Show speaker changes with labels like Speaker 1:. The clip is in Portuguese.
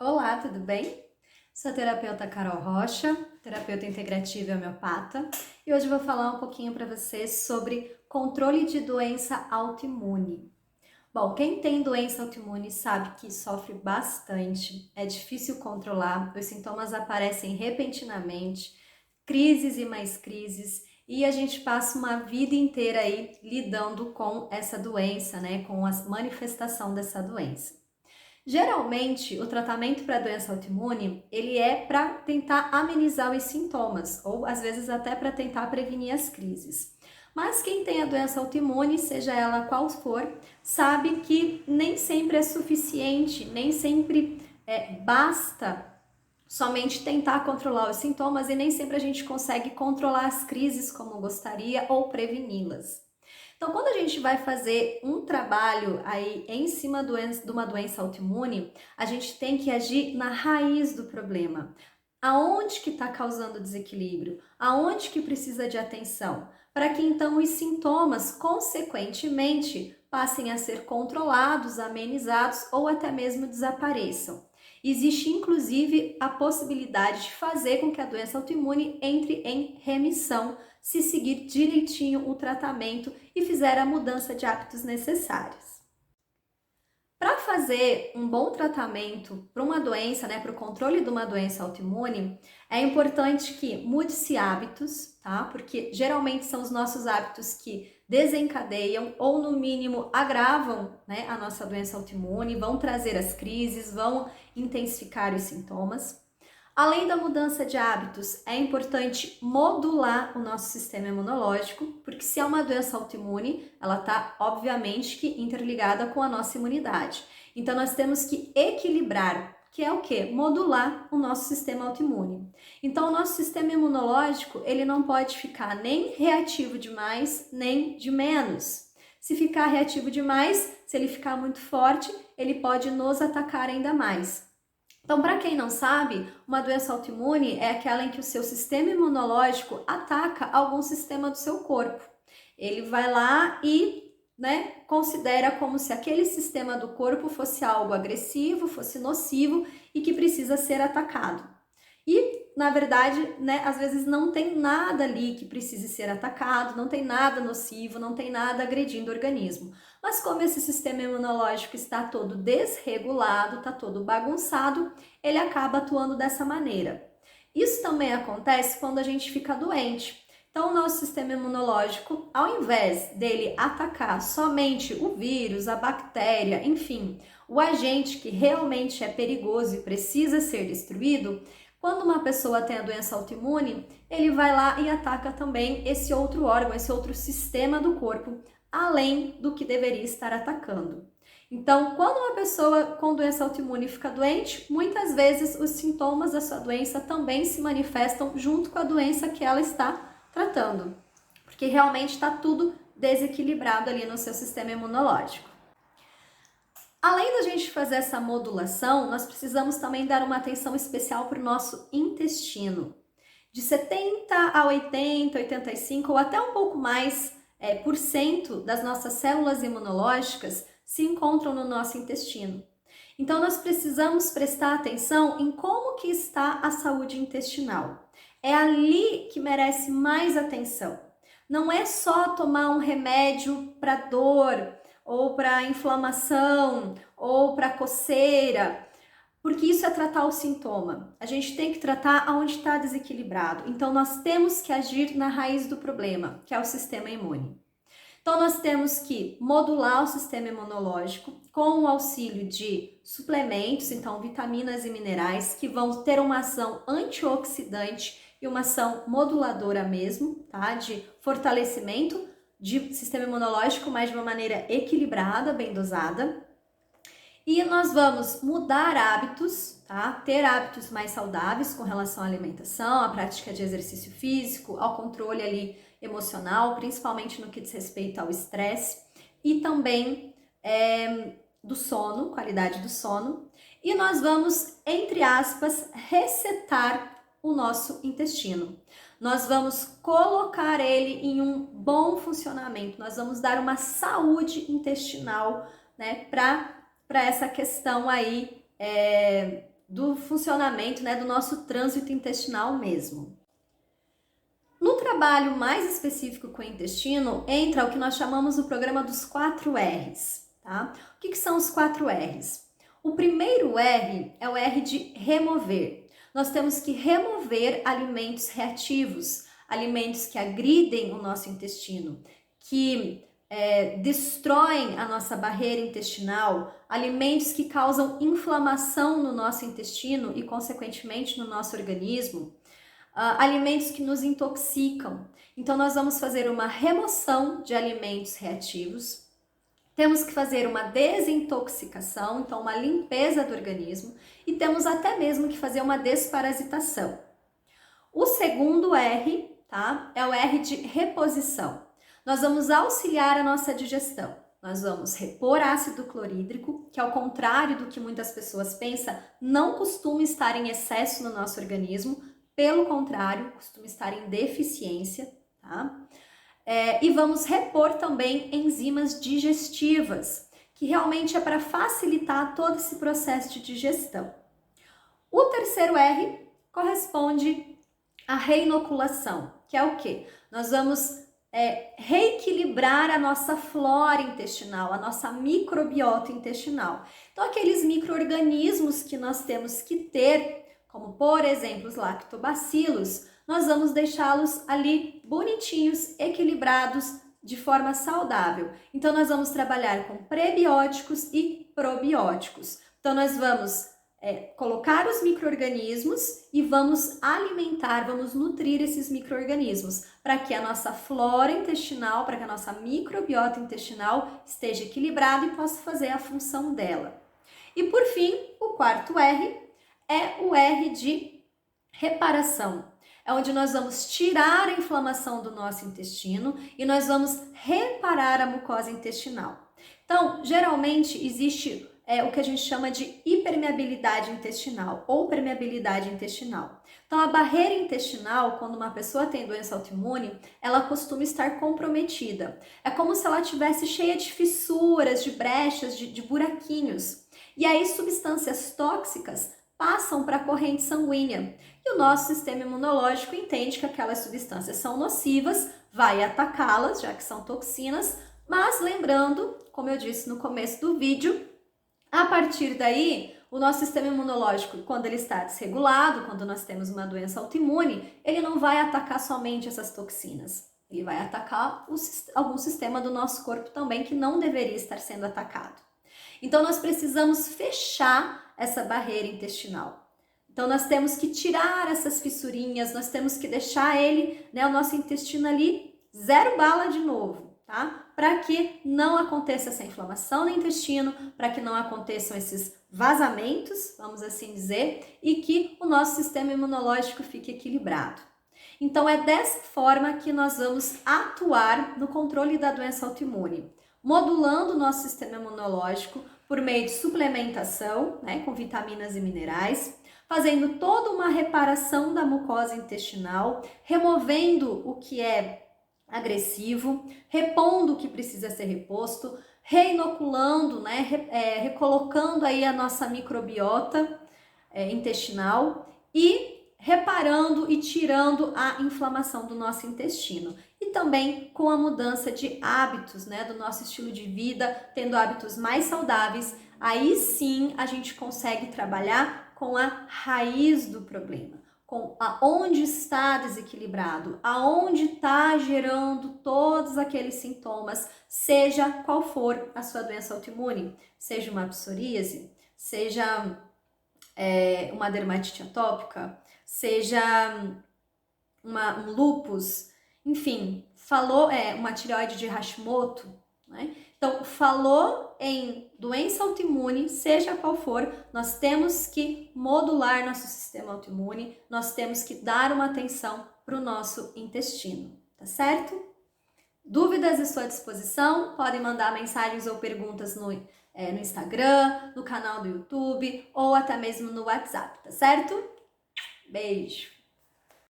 Speaker 1: Olá, tudo bem? Sou a terapeuta Carol Rocha, terapeuta integrativa e homeopata, e hoje vou falar um pouquinho para vocês sobre controle de doença autoimune. Bom, quem tem doença autoimune sabe que sofre bastante, é difícil controlar, os sintomas aparecem repentinamente, crises e mais crises, e a gente passa uma vida inteira aí lidando com essa doença, né, com a manifestação dessa doença. Geralmente, o tratamento para doença autoimune, ele é para tentar amenizar os sintomas, ou às vezes até para tentar prevenir as crises. Mas quem tem a doença autoimune, seja ela qual for, sabe que nem sempre é suficiente, nem sempre basta somente tentar controlar os sintomas e nem sempre a gente consegue controlar as crises como gostaria ou preveni-las. Então, quando a gente vai fazer um trabalho aí em cima de uma doença autoimune, a gente tem que agir na raiz do problema. Aonde que está causando desequilíbrio? Aonde que precisa de atenção? Para que então os sintomas, consequentemente, passem a ser controlados, amenizados ou até mesmo desapareçam. Existe inclusive a possibilidade de fazer com que a doença autoimune entre em remissão se seguir direitinho o tratamento e fizer a mudança de hábitos necessários. Para fazer um bom tratamento para uma doença, né, para o controle de uma doença autoimune, é importante que mude-se hábitos, tá? Porque geralmente são os nossos hábitos que desencadeiam ou, no mínimo, agravam, né, a nossa doença autoimune, vão trazer as crises, vão intensificar os sintomas. Além da mudança de hábitos, é importante modular o nosso sistema imunológico, porque se é uma doença autoimune, ela está obviamente que interligada com a nossa imunidade. Então nós temos que equilibrar, que é o quê? Modular o nosso sistema autoimune. Então o nosso sistema imunológico, ele não pode ficar nem reativo demais, nem de menos. Se ficar reativo demais, se ele ficar muito forte, ele pode nos atacar ainda mais. Então, para quem não sabe, uma doença autoimune é aquela em que o seu sistema imunológico ataca algum sistema do seu corpo. Ele vai lá e, considera como se aquele sistema do corpo fosse algo agressivo, fosse nocivo e que precisa ser atacado. E, na verdade, às vezes não tem nada ali que precise ser atacado, não tem nada nocivo, não tem nada agredindo o organismo. Mas como esse sistema imunológico está todo desregulado, está todo bagunçado, ele acaba atuando dessa maneira. Isso também acontece quando a gente fica doente. Então, o nosso sistema imunológico, ao invés dele atacar somente o vírus, a bactéria, enfim, o agente que realmente é perigoso e precisa ser destruído, quando uma pessoa tem a doença autoimune, ele vai lá e ataca também esse outro órgão, esse outro sistema do corpo, além do que deveria estar atacando. Então, quando uma pessoa com doença autoimune fica doente, muitas vezes os sintomas da sua doença também se manifestam junto com a doença que ela está tratando, porque realmente está tudo desequilibrado ali no seu sistema imunológico. Além da gente fazer essa modulação, nós precisamos também dar uma atenção especial para o nosso intestino. De 70 a 80, 85 ou até um pouco mais por cento das nossas células imunológicas se encontram no nosso intestino. Então nós precisamos prestar atenção em como que está a saúde intestinal. É ali que merece mais atenção. Não é só tomar um remédio para dor, ou para inflamação, ou para coceira, porque isso é tratar o sintoma. A gente tem que tratar aonde está desequilibrado. Então, nós temos que agir na raiz do problema, que é o sistema imune. Então, nós temos que modular o sistema imunológico com o auxílio de suplementos, então vitaminas e minerais, que vão ter uma ação antioxidante e uma ação moduladora mesmo, tá? De fortalecimento de sistema imunológico, mas de uma maneira equilibrada, bem dosada. E nós vamos mudar hábitos, tá? Ter hábitos mais saudáveis com relação à alimentação, à prática de exercício físico, ao controle ali emocional, principalmente no que diz respeito ao estresse, e também do sono, qualidade do sono. E nós vamos, entre aspas, resetar o nosso intestino. Nós vamos colocar ele em um bom funcionamento, nós vamos dar uma saúde intestinal, para essa questão aí do funcionamento, né, do nosso trânsito intestinal mesmo. No trabalho mais específico com o intestino, entra o que nós chamamos o programa dos 4 R's, tá? O que são os 4 R's? O primeiro R é o R de remover. Nós temos que remover alimentos reativos, alimentos que agridem o nosso intestino, que destroem a nossa barreira intestinal, alimentos que causam inflamação no nosso intestino e, consequentemente, no nosso organismo. Alimentos que nos intoxicam. Então, nós vamos fazer uma remoção de alimentos reativos, temos que fazer uma desintoxicação, então uma limpeza do organismo, e temos até mesmo que fazer uma desparasitação. O segundo R, tá? É o R de reposição. Nós vamos auxiliar a nossa digestão. Nós vamos repor ácido clorídrico, que ao contrário do que muitas pessoas pensam, não costuma estar em excesso no nosso organismo, pelo contrário, costuma estar em deficiência, tá? E vamos repor também enzimas digestivas, que realmente é para facilitar todo esse processo de digestão. O terceiro R corresponde à reinoculação, que é o quê? Nós vamos reequilibrar a nossa flora intestinal, a nossa microbiota intestinal. Então, aqueles micro-organismos que nós temos que ter, como por exemplo os lactobacilos, nós vamos deixá-los ali bonitinhos, equilibrados, de forma saudável. Então, nós vamos trabalhar com prebióticos e probióticos. Então, nós vamos colocar os micro-organismos e vamos alimentar, vamos nutrir esses micro-organismos para que a nossa flora intestinal, para que a nossa microbiota intestinal esteja equilibrada e possa fazer a função dela. E por fim, o quarto R é o R de reparação. É onde nós vamos tirar a inflamação do nosso intestino e nós vamos reparar a mucosa intestinal. Então, geralmente existe o que a gente chama de hipermeabilidade intestinal ou permeabilidade intestinal. Então, a barreira intestinal, quando uma pessoa tem doença autoimune, ela costuma estar comprometida. É como se ela estivesse cheia de fissuras, de brechas, de buraquinhos. E aí, substâncias tóxicas passam para a corrente sanguínea. E o nosso sistema imunológico entende que aquelas substâncias são nocivas, vai atacá-las, já que são toxinas, mas lembrando, como eu disse no começo do vídeo, a partir daí, o nosso sistema imunológico, quando ele está desregulado, quando nós temos uma doença autoimune, ele não vai atacar somente essas toxinas. Ele vai atacar algum sistema do nosso corpo também que não deveria estar sendo atacado. Então, nós precisamos fechar essa barreira intestinal. Então, nós temos que tirar essas fissurinhas, nós temos que deixar ele, o nosso intestino ali, zero bala de novo, tá? Para que não aconteça essa inflamação no intestino, para que não aconteçam esses vazamentos, vamos assim dizer, e que o nosso sistema imunológico fique equilibrado. Então, é dessa forma que nós vamos atuar no controle da doença autoimune, modulando o nosso sistema imunológico por meio de suplementação, com vitaminas e minerais, fazendo toda uma reparação da mucosa intestinal, removendo o que é agressivo, repondo o que precisa ser reposto, reinoculando, recolocando aí a nossa microbiota intestinal e reparando e tirando a inflamação do nosso intestino. E também com a mudança de hábitos, do nosso estilo de vida, tendo hábitos mais saudáveis, aí sim a gente consegue trabalhar com a raiz do problema, com aonde está desequilibrado, aonde está gerando todos aqueles sintomas, seja qual for a sua doença autoimune, seja uma psoríase, seja uma dermatite atópica, seja um lúpus, enfim, falou uma tireoide de Hashimoto, Então, falou em doença autoimune, seja qual for, nós temos que modular nosso sistema autoimune, nós temos que dar uma atenção para o nosso intestino, tá certo? Dúvidas à sua disposição, podem mandar mensagens ou perguntas no Instagram, no canal do YouTube ou até mesmo no WhatsApp, tá certo? Beijo!